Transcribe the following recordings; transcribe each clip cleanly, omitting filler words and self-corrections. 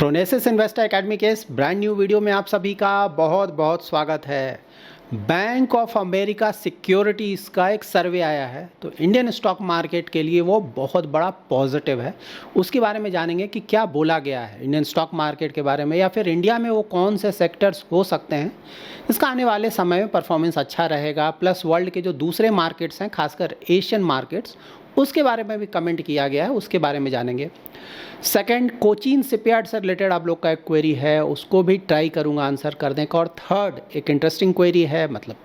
प्रोनेसिस investor academy के इस brand new video में आप सभी का बहुत बहुत स्वागत है। बैंक ऑफ अमेरिका सिक्योरिटीज़ का एक सर्वे आया है, तो इंडियन स्टॉक मार्केट के लिए वो बहुत बड़ा पॉजिटिव है। उसके बारे में जानेंगे कि क्या बोला गया है इंडियन स्टॉक मार्केट के बारे में, या फिर इंडिया में वो कौन से सेक्टर्स हो सकते हैं इसका आने वाले समय में परफॉर्मेंस अच्छा रहेगा। प्लस वर्ल्ड के जो दूसरे मार्केट्स हैं, खासकर एशियन मार्केट्स, उसके बारे में भी कमेंट किया गया है, उसके बारे में जानेंगे। सेकंड, कोचीन शिपयार्ड से रिलेटेड आप लोग का एक क्वेरी है, उसको भी ट्राई करूंगा आंसर कर दें। और थर्ड, एक इंटरेस्टिंग क्वेरी है, मतलब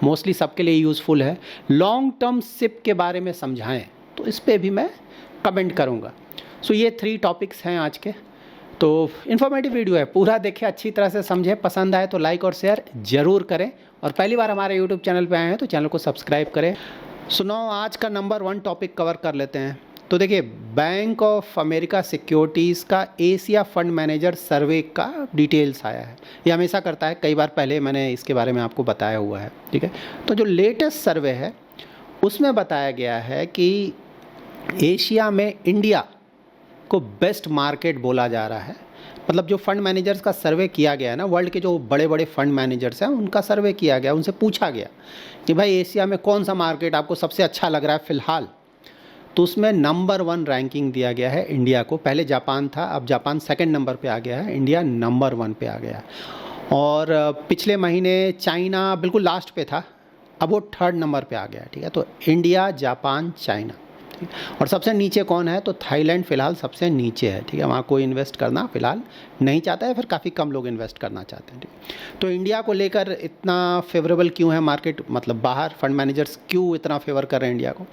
मोस्टली सबके लिए यूज़फुल है, लॉन्ग टर्म सिप के बारे में समझाएं, तो इस पर भी मैं कमेंट करूंगा। सो ये 3 टॉपिक्स हैं आज के। तो इन्फॉर्मेटिव वीडियो है, पूरा देखें, अच्छी तरह से समझें, पसंद आए तो लाइक और शेयर ज़रूर करें, और पहली बार हमारे यूट्यूब चैनल पर आए हैं तो चैनल को सब्सक्राइब करें। सुनो, आज का नंबर 1 टॉपिक कवर कर लेते हैं। तो देखिए, बैंक ऑफ अमेरिका सिक्योरिटीज़ का एशिया फंड मैनेजर सर्वे का डिटेल्स आया है। ये हमेशा करता है, कई बार पहले मैंने इसके बारे में आपको बताया हुआ है, ठीक है। तो जो लेटेस्ट सर्वे है उसमें बताया गया है कि एशिया में इंडिया को बेस्ट मार्केट बोला जा रहा है। मतलब जो फंड मैनेजर्स का सर्वे किया गया है ना, वर्ल्ड के जो बड़े बड़े फंड मैनेजर्स हैं उनका सर्वे किया गया, उनसे पूछा गया कि भाई एशिया में कौन सा मार्केट आपको सबसे अच्छा लग रहा है फ़िलहाल। तो उसमें नंबर 1 रैंकिंग दिया गया है इंडिया को। पहले जापान था, अब जापान सेकंड नंबर पे आ गया है, इंडिया नंबर 1 पे आ गया है। और पिछले महीने चाइना बिल्कुल लास्ट पे था, अब वो 3rd नंबर पे आ गया है, ठीक है। तो इंडिया, जापान, चाइना, ठीक है। और सबसे नीचे कौन है? तो थाईलैंड फ़िलहाल सबसे नीचे है, ठीक है। वहाँ कोई इन्वेस्ट करना फ़िलहाल नहीं चाहता है, फिर काफ़ी कम लोग इन्वेस्ट करना चाहते हैं, ठीक। तो इंडिया को लेकर इतना फेवरेबल क्यों है मार्केट, मतलब बाहर फंड मैनेजर्स क्यों इतना फेवर कर रहे हैं इंडिया को?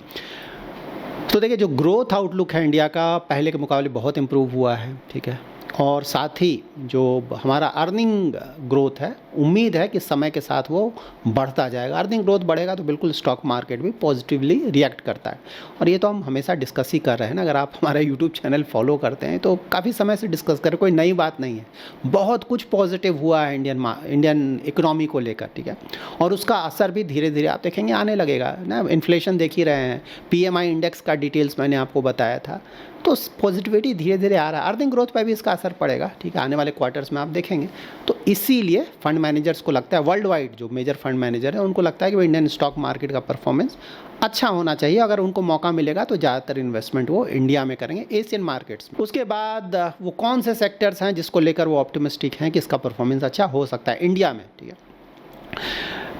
तो देखिए, जो ग्रोथ आउटलुक है इंडिया का पहले के मुकाबले बहुत इम्प्रूव हुआ है, ठीक है। और साथ ही जो हमारा अर्निंग ग्रोथ है, उम्मीद है कि समय के साथ वो बढ़ता जाएगा। अर्निंग ग्रोथ बढ़ेगा तो बिल्कुल स्टॉक मार्केट भी पॉजिटिवली रिएक्ट करता है, और ये तो हम हमेशा डिस्कस ही कर रहे हैं ना। अगर आप हमारा यूट्यूब चैनल फॉलो करते हैं तो काफ़ी समय से डिस्कस कर रहे हैं, कोई नई बात नहीं है। बहुत कुछ पॉजिटिव हुआ है इंडियन इकोनॉमी को लेकर, ठीक है। और उसका असर भी धीरे धीरे आप देखेंगे आने लगेगा ना। इन्फ्लेशन देख ही रहे हैं, PMI इंडेक्स का डिटेल्स मैंने आपको बताया था, तो पॉजिटिविटी धीरे धीरे आ रहा है। अर्निंग ग्रोथ पर भी इसका असर पड़ेगा, ठीक है, आने वाले क्वार्टर्स में आप देखेंगे। तो इसीलिए फंड मैनेजर्स को लगता है, वर्ल्ड वाइड जो मेजर फंड मैनेजर है उनको लगता है कि इंडियन स्टॉक मार्केट का परफॉर्मेंस अच्छा होना चाहिए। अगर उनको मौका मिलेगा तो ज़्यादातर इन्वेस्टमेंट वो इंडिया में करेंगे, एशियन मार्केट्स में। उसके बाद वो कौन से सेक्टर्स हैं जिसको लेकर वो ऑप्टिमिस्टिक हैं कि इसका परफॉर्मेंस अच्छा हो सकता है इंडिया में, ठीक है।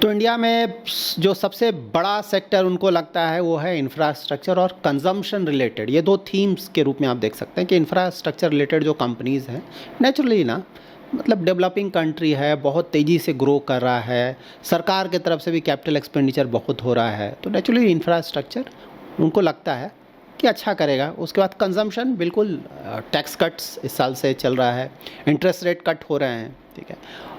तो इंडिया में जो सबसे बड़ा सेक्टर उनको लगता है वो है इंफ्रास्ट्रक्चर और कंजम्पशन रिलेटेड। ये 2 थीम्स के रूप में आप देख सकते हैं कि इंफ्रास्ट्रक्चर रिलेटेड जो कंपनीज़ हैं, नेचुरली ना, मतलब डेवलपिंग कंट्री है, बहुत तेज़ी से ग्रो कर रहा है, सरकार की तरफ से भी कैपिटल एक्सपेंडिचर बहुत हो रहा है, तो नेचुरली इंफ्रास्ट्रक्चर उनको लगता है कि अच्छा करेगा। उसके बाद कंजम्पशन, बिल्कुल टैक्स कट्स इस साल से चल रहा है, इंटरेस्ट रेट कट हो रहे हैं, ठीक है,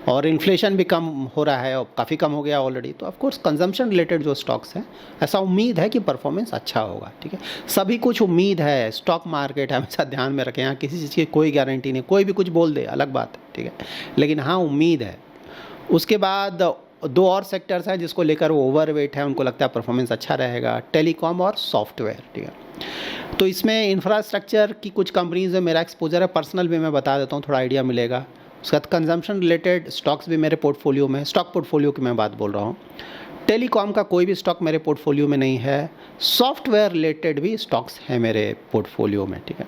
और इन्फ्लेशन भी कम हो रहा है, और काफ़ी कम हो गया ऑलरेडी। तो ऑफ कोर्स कंजम्पशन रिलेटेड जो स्टॉक्स हैं, ऐसा उम्मीद है कि परफॉर्मेंस अच्छा होगा, ठीक है। सभी कुछ उम्मीद है, स्टॉक मार्केट हमेशा ध्यान में रखें, यहाँ किसी चीज़ की कोई गारंटी नहीं, कोई भी कुछ बोल दे अलग बात है, ठीक है, लेकिन हाँ उम्मीद है। उसके बाद 2 और सेक्टर्स हैं जिसको लेकर वो ओवरवेट है, उनको लगता है परफॉर्मेंस अच्छा रहेगा, टेलीकॉम और सॉफ्टवेयर, ठीक है। तो इसमें इंफ्रास्ट्रक्चर की कुछ कंपनीज में मेरा एक्सपोजर है, पर्सनल भी मैं बता देता हूँ, थोड़ा आइडिया मिलेगा। उसके बाद कंजम्पशन रिलेटेड स्टॉक्स भी मेरे पोर्टफोलियो में है, स्टॉक पोर्टफोलियो की मैं बात बोल रहा हूँ। टेलीकॉम का कोई भी स्टॉक मेरे पोर्टफोलियो में नहीं है, सॉफ्टवेयर रिलेटेड भी स्टॉक्स हैं मेरे पोर्टफोलियो में, ठीक है।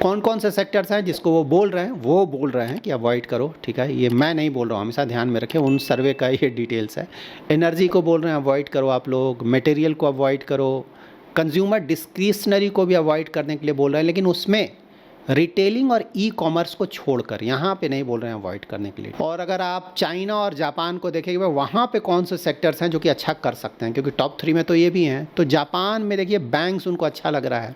कौन कौन से सेक्टर्स हैं जिसको वो बोल रहे हैं कि अवॉइड करो, ठीक है, ये मैं नहीं बोल रहा हूँ, हमेशा ध्यान में रखें, उन सर्वे का ये डिटेल्स है। एनर्जी को बोल रहे हैं अवॉइड करो आप लोग, मटेरियल को अवॉइड करो, कंज्यूमर डिस्क्रिशनरी को भी अवॉइड करने के लिए बोल रहे हैं, लेकिन उसमें रिटेलिंग और ई-कॉमर्स को छोड़कर, यहाँ पे नहीं बोल रहे हैं अवॉइड करने के लिए। और अगर आप चाइना और जापान को देखेंगे, वहाँ पे कौन से सेक्टर्स हैं जो कि अच्छा कर सकते हैं, क्योंकि टॉप 3 में तो ये भी हैं। तो जापान में देखिए, बैंक्स उनको अच्छा लग रहा है,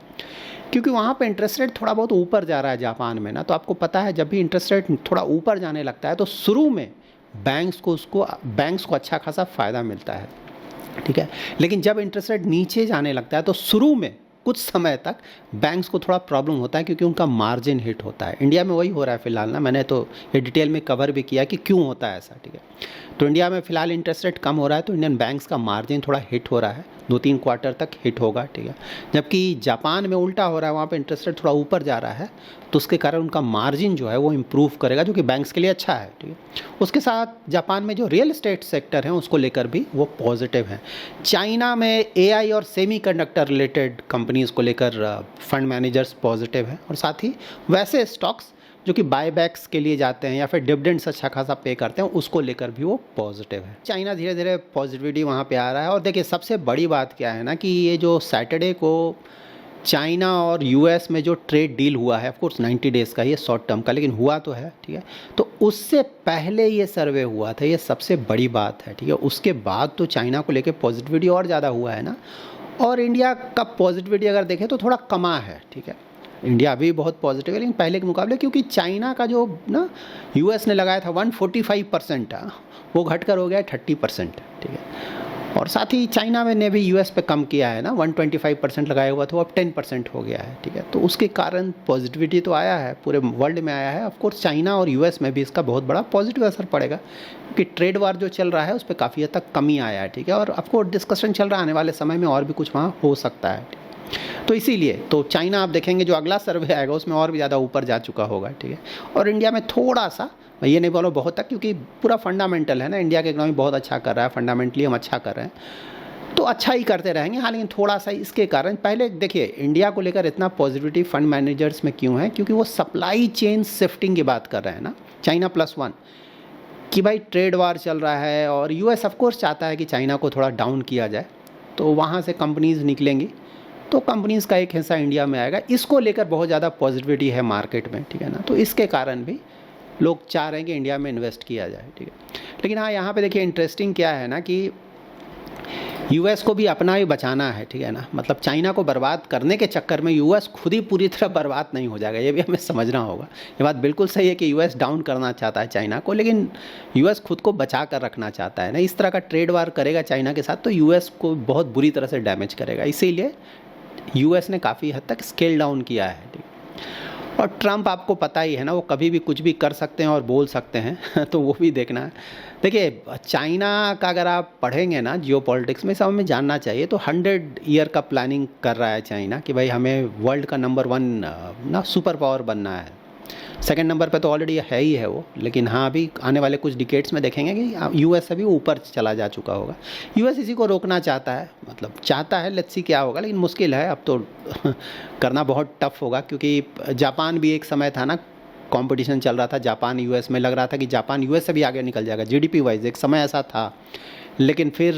क्योंकि वहाँ पे इंटरेस्ट रेट थोड़ा बहुत ऊपर जा रहा है जापान में ना। तो आपको पता है, जब भी इंटरेस्ट रेट थोड़ा ऊपर जाने लगता है तो शुरू में बैंक्स को अच्छा खासा फ़ायदा मिलता है, ठीक है। लेकिन जब इंटरेस्ट रेट नीचे जाने लगता है तो शुरू में कुछ समय तक बैंक्स को थोड़ा प्रॉब्लम होता है, क्योंकि उनका मार्जिन हिट होता है। इंडिया में वही हो रहा है फ़िलहाल ना, मैंने तो ये डिटेल में कवर भी किया कि क्यों होता है ऐसा, ठीक है। तो इंडिया में फ़िलहाल इंटरेस्ट रेट कम हो रहा है तो इंडियन बैंक्स का मार्जिन थोड़ा हिट हो रहा है, 2-3 क्वार्टर तक हिट होगा, ठीक है। जबकि जापान में उल्टा हो रहा है, वहाँ पे इंटरेस्ट रेट थोड़ा ऊपर जा रहा है, तो उसके कारण उनका मार्जिन जो है वो इम्प्रूव करेगा, जो कि बैंक्स के लिए अच्छा है, ठीक है। उसके साथ जापान में जो रियल एस्टेट सेक्टर है उसको लेकर भी वो पॉजिटिव है। चाइना में एआई और सेमीकंडक्टर रिलेटेड कंपनीज़ को लेकर फंड मैनेजर्स पॉजिटिव हैं, और साथ ही वैसे स्टॉक्स जो कि बायबैक्स के लिए जाते हैं या फिर डिविडेंड्स अच्छा खासा पे करते हैं, उसको लेकर भी वो पॉजिटिव है। चाइना धीरे धीरे पॉजिटिविटी वहाँ पे आ रहा है। और देखिए सबसे बड़ी बात क्या है ना कि ये जो सैटरडे को चाइना और यूएस में जो ट्रेड डील हुआ है, ऑफ कोर्स 90 डेज़ का, ये शॉर्ट टर्म का, लेकिन हुआ तो है, ठीक है। तो उससे पहले ये सर्वे हुआ था, ये सबसे बड़ी बात है, ठीक है। उसके बाद तो चाइना को लेकर पॉजिटिविटी और ज़्यादा हुआ है ना। और इंडिया का पॉजिटिविटी अगर देखें तो थोड़ा कमा है, ठीक है। इंडिया अभी बहुत पॉजिटिव है लेकिन पहले के मुकाबले, क्योंकि चाइना का जो ना यूएस ने लगाया था 145%, वो घटकर हो गया 30%, ठीक है। और साथ ही चाइना में ने भी यूएस पे कम किया है ना, 125% लगाया हुआ था, वो अब 10% हो गया है, ठीक है। तो उसके कारण पॉजिटिविटी तो आया है, पूरे वर्ल्ड में आया है। ऑफकोर्स चाइना और यूएस में भी इसका बहुत बड़ा पॉजिटिव असर पड़ेगा, क्योंकि ट्रेड वार जो चल रहा है उस पर काफ़ी हद तक कमी आया है, ठीक है। और ऑफकोर्स डिस्कशन चल रहा है आने वाले समय में और भी कुछ वहाँ हो सकता है। तो इसीलिए तो चाइना आप देखेंगे जो अगला सर्वे आएगा उसमें और भी ज़्यादा ऊपर जा चुका होगा, ठीक है। और इंडिया में थोड़ा सा, मैं ये नहीं बोलूँ बहुत तक, क्योंकि पूरा फंडामेंटल है ना, इंडिया की इकोनॉमी बहुत अच्छा कर रहा है, फंडामेंटली हम अच्छा कर रहे हैं, तो अच्छा ही करते रहेंगे। हाँ, लेकिन थोड़ा सा इसके कारण पहले देखिए इंडिया को लेकर इतना पॉजिटिविटी फंड मैनेजर्स में क्यों है, क्योंकि वो सप्लाई चेन शिफ्टिंग की बात कर रहे हैं ना, चाइना +1, कि भाई ट्रेड वार चल रहा है और यूएस ऑफकोर्स चाहता है कि चाइना को थोड़ा डाउन किया जाए, तो वहाँ से कंपनीज़ निकलेंगी, तो कंपनीज़ का एक हिस्सा इंडिया में आएगा। इसको लेकर बहुत ज़्यादा पॉजिटिविटी है मार्केट में, ठीक है ना। तो इसके कारण भी लोग चाह रहे हैं कि इंडिया में इन्वेस्ट किया जाए, ठीक है। लेकिन हाँ, यहाँ पे देखिए इंटरेस्टिंग क्या है ना कि यूएस को भी अपना ही बचाना है, ठीक है ना। मतलब चाइना को बर्बाद करने के चक्कर में यूएस खुद ही पूरी तरह बर्बाद नहीं हो जाएगा, ये भी हमें समझना होगा। ये बात बिल्कुल सही है कि यूएस डाउन करना चाहता है चाइना को, लेकिन यूएस खुद को बचा कर रखना चाहता है ना। इस तरह का ट्रेड वार करेगा चाइना के साथ तो यूएस को बहुत बुरी तरह से डैमेज करेगा, इसीलिए यूएस ने काफ़ी हद तक स्केल डाउन किया है, ठीक। और ट्रम्प आपको पता ही है ना, वो कभी भी कुछ भी कर सकते हैं और बोल सकते हैं तो वो भी देखना है। देखिए चाइना का अगर आप पढ़ेंगे ना जियो पॉलिटिक्स में, सब हमें जानना चाहिए, तो 100 ईयर का प्लानिंग कर रहा है चाइना कि भाई हमें वर्ल्ड का नंबर 1 ना सुपर पावर बनना है। सेकंड नंबर पे तो ऑलरेडी है ही है वो, लेकिन हाँ अभी आने वाले कुछ डिकेड्स में देखेंगे कि यूएस से भी ऊपर चला जा चुका होगा। यूएस इसी को रोकना चाहता है, मतलब चाहता है, लेट्स सी क्या होगा, लेकिन मुश्किल है अब तो करना बहुत टफ होगा, क्योंकि जापान भी एक समय था ना, कंपटीशन चल रहा था जापान यूएस में, लग रहा था कि जापान यूएस से भी आगे निकल जाएगा जीडीपी वाइज, एक समय ऐसा था, लेकिन फिर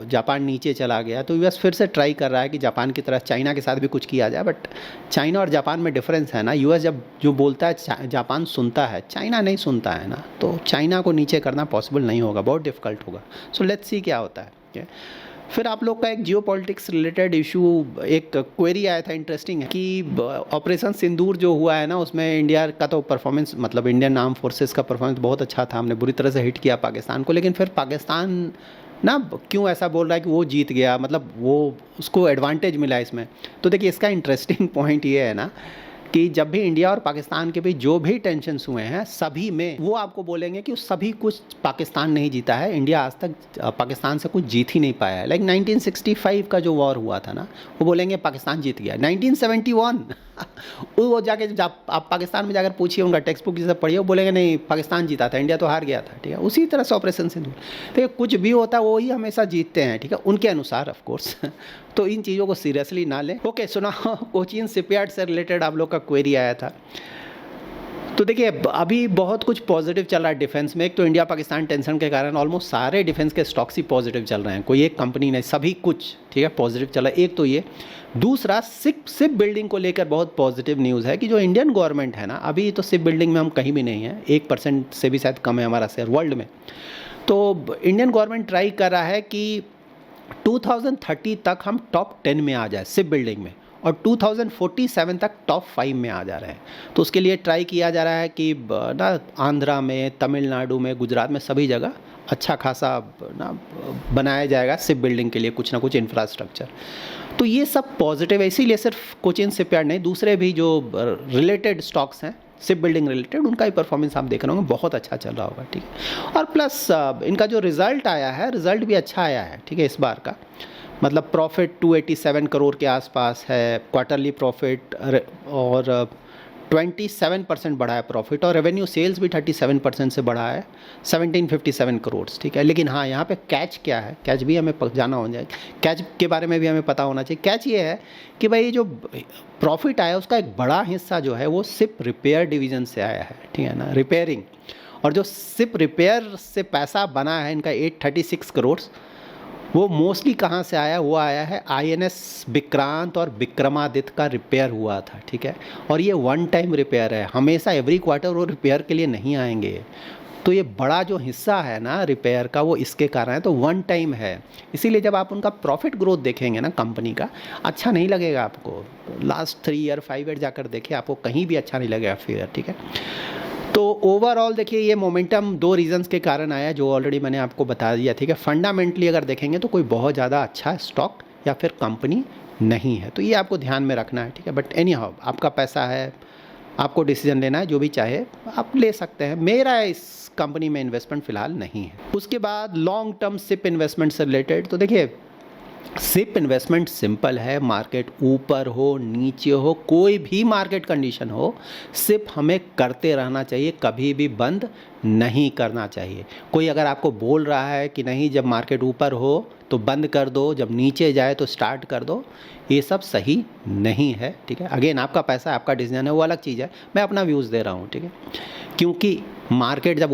जापान नीचे चला गया। तो यूएस फिर से ट्राई कर रहा है कि जापान की तरह चाइना के साथ भी कुछ किया जाए, बट चाइना और जापान में डिफरेंस है ना, यूएस जब जो बोलता है जापान सुनता है, चाइना नहीं सुनता है ना, तो चाइना को नीचे करना पॉसिबल नहीं होगा, बहुत डिफ़िकल्ट होगा। सो लेट्स सी क्या होता है। फिर आप लोग का एक जियो पॉलिटिक्स रिलेटेड इशू, एक क्वेरी आया था इंटरेस्टिंग है कि ऑपरेशन सिंदूर जो हुआ है ना, उसमें इंडिया का तो परफॉर्मेंस, मतलब इंडियन आर्म फोर्सेस का परफॉर्मेंस बहुत अच्छा था, हमने बुरी तरह से हिट किया पाकिस्तान को, लेकिन फिर पाकिस्तान ना क्यों ऐसा बोल रहा है कि वो जीत गया, मतलब वो उसको एडवांटेज मिला इसमें। तो देखिए इसका इंटरेस्टिंग पॉइंट ये है ना कि जब भी इंडिया और पाकिस्तान के बीच जो भी टेंशन्स हुए हैं, सभी में वो आपको बोलेंगे कि सभी कुछ पाकिस्तान नहीं जीता है, इंडिया आज तक पाकिस्तान से कुछ जीत ही नहीं पाया है। लाइक 1965 का जो वॉर हुआ था ना, वो बोलेंगे पाकिस्तान जीत गया। 1971 वो जाके आप पाकिस्तान में जाकर पूछिए, उनका टेक्स्ट बुक जैसे पढ़िए, वो बोलेंगे नहीं पाकिस्तान जीता था, इंडिया तो हार गया था, ठीक है। उसी तरह से ऑपरेशन सिंदूर, तो कुछ भी होता है वो ही हमेशा जीतते हैं, ठीक है, उनके अनुसार ऑफ कोर्स तो इन चीज़ों को सीरियसली ना लें। ओके, सुना कोचीन शिपयार्ड से रिलेटेड आप लोग का क्वेरी आया था। तो देखिए अभी बहुत कुछ पॉजिटिव चल रहा है डिफेंस में। एक तो इंडिया पाकिस्तान टेंशन के कारण ऑलमोस्ट सारे डिफेंस के स्टॉक्स ही पॉजिटिव चल रहे हैं, कोई एक कंपनी नहीं, सभी कुछ ठीक है पॉजिटिव चल रहा है। एक तो ये, दूसरा शिप बिल्डिंग को लेकर बहुत पॉजिटिव न्यूज़ है कि जो इंडियन गवर्नमेंट है ना, अभी तो शिप बिल्डिंग में हम कहीं भी नहीं है, 1% से भी शायद कम है हमारा शेयर वर्ल्ड में। तो इंडियन गवर्नमेंट ट्राई कर रहा है कि 2030 तक हम टॉप 10 में आ जाए शिप बिल्डिंग में, और 2047 तक टॉप 5 में आ जा रहे हैं। तो उसके लिए ट्राई किया जा रहा है कि ना आंध्रा में, तमिलनाडु में, गुजरात में, सभी जगह अच्छा खासा ना बनाया जाएगा शिप बिल्डिंग के लिए कुछ ना कुछ इंफ्रास्ट्रक्चर। तो ये सब पॉजिटिव है, इसीलिए सिर्फ कोचीन शिपयार्ड नहीं, दूसरे भी जो रिलेटेड स्टॉक्स हैं शिप बिल्डिंग रिलेटेड, उनका ही परफॉर्मेंस आप देख रहे होंगे, बहुत अच्छा चल रहा होगा, ठीक है। और प्लस इनका जो रिज़ल्ट आया है, रिज़ल्ट भी अच्छा आया है, ठीक है, इस बार का। मतलब प्रॉफिट 287 करोड़ के आसपास है, क्वार्टरली प्रॉफिट, और 27% बढ़ा है प्रॉफिट, और रेवेन्यू सेल्स भी 37% से बढ़ा है, 1757 करोड़, ठीक है। लेकिन हाँ, यहाँ पे कैच क्या है, कैच भी हमें जाना हो जाए, कैच के बारे में भी हमें पता होना चाहिए। कैच ये है कि भाई जो प्रॉफिट आया उसका एक बड़ा हिस्सा जो है वो सिर्फ रिपेयर डिवीज़न से आया है, ठीक है ना, रिपेयरिंग। और जो सिर्फ रिपेयर से पैसा बना है इनका 836 करोड़, वो मोस्टली कहाँ से आया, वो आया है INS विक्रांत और विक्रमादित्य का रिपेयर हुआ था, ठीक है। और ये वन टाइम रिपेयर है, हमेशा एवरी क्वार्टर वो रिपेयर के लिए नहीं आएंगे। तो ये बड़ा जो हिस्सा है ना रिपेयर का, वो इसके कारण है, तो वन टाइम है। इसीलिए जब आप उनका प्रॉफिट ग्रोथ देखेंगे ना कंपनी का, अच्छा नहीं लगेगा आपको। लास्ट 3 ईयर 5 ईयर जाकर देखिए, आपको कहीं भी अच्छा नहीं लगेगा फिगर, ठीक है। तो ओवरऑल देखिए, ये मोमेंटम 2 रीजंस के कारण आया, जो ऑलरेडी मैंने आपको बता दिया, ठीक है। फंडामेंटली अगर देखेंगे तो कोई बहुत ज़्यादा अच्छा स्टॉक या फिर कंपनी नहीं है, तो ये आपको ध्यान में रखना है, ठीक है। बट एनी हाउ, आपका पैसा है, आपको डिसीजन लेना है, जो भी चाहे आप ले सकते हैं। मेरा इस कंपनी में इन्वेस्टमेंट फ़िलहाल नहीं है। उसके बाद लॉन्ग टर्म सिप इन्वेस्टमेंट से रिलेटेड, तो देखिए सिप इन्वेस्टमेंट सिंपल है, मार्केट ऊपर हो नीचे हो, कोई भी मार्केट कंडीशन हो, सिप हमें करते रहना चाहिए, कभी भी बंद नहीं करना चाहिए। कोई अगर आपको बोल रहा है कि नहीं जब मार्केट ऊपर हो तो बंद कर दो, जब नीचे जाए तो स्टार्ट कर दो, ये सब सही नहीं है, ठीक है। अगेन आपका पैसा, आपका डिसीजन है, वो अलग चीज़ है, मैं अपना व्यूज़ दे रहा हूँ, ठीक है। क्योंकि मार्केट जब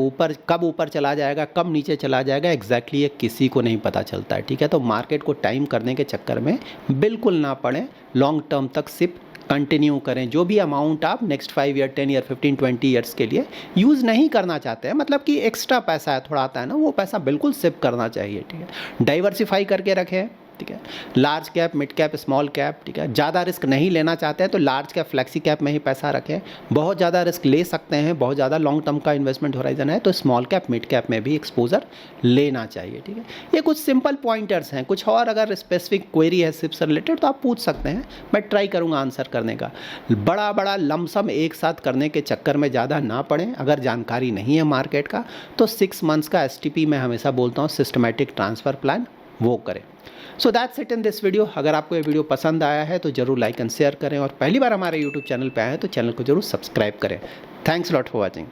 कब ऊपर चला जाएगा, कब नीचे चला जाएगा, एग्जैक्टली ये किसी को नहीं पता चलता है, ठीक है। तो मार्केट को टाइम करने के चक्कर में बिल्कुल ना पड़े, लॉन्ग टर्म तक सिप कंटिन्यू करें। जो भी अमाउंट आप नेक्स्ट 5 ईयर 10 ईयर 15 20 ईयर्स के लिए यूज़ नहीं करना चाहते हैं, मतलब कि एक्स्ट्रा पैसा है थोड़ा आता है ना, वो पैसा बिल्कुल सिप करना चाहिए, ठीक है। डाइवर्सिफाई करके रखें, ठीक है। Large cap, mid cap, small cap, ठीक है। ज़्यादा रिस्क नहीं लेना चाहते हैं तो लार्ज कैप, फ्लेक्सी कैप में ही पैसा रखें। बहुत ज़्यादा रिस्क ले सकते हैं, बहुत ज़्यादा लॉन्ग टर्म का इन्वेस्टमेंट होराइजन है, तो स्मॉल कैप, मिड कैप में भी एक्सपोजर लेना चाहिए, ठीक है। ये कुछ सिंपल पॉइंटर्स हैं। कुछ और अगर स्पेसिफिक क्वेरी है सिप से रिलेटेड तो आप पूछ सकते हैं, मैं ट्राई करूँगा आंसर करने का। बड़ा बड़ा लमसम एक साथ करने के चक्कर में ज़्यादा ना पड़ें। अगर जानकारी नहीं है मार्केट का तो 6 मंथ्स का STP मैं हमेशा बोलता हूँ, सिस्टमेटिक ट्रांसफ़र प्लान, वो करें। So that's it in this video. अगर आपको ये वीडियो पसंद आया है तो ज़रूर लाइक एंड शेयर करें, और पहली बार हमारे यूट्यूब चैनल पे आए हैं तो चैनल को जरूर सब्सक्राइब करें। Thanks lot for watching.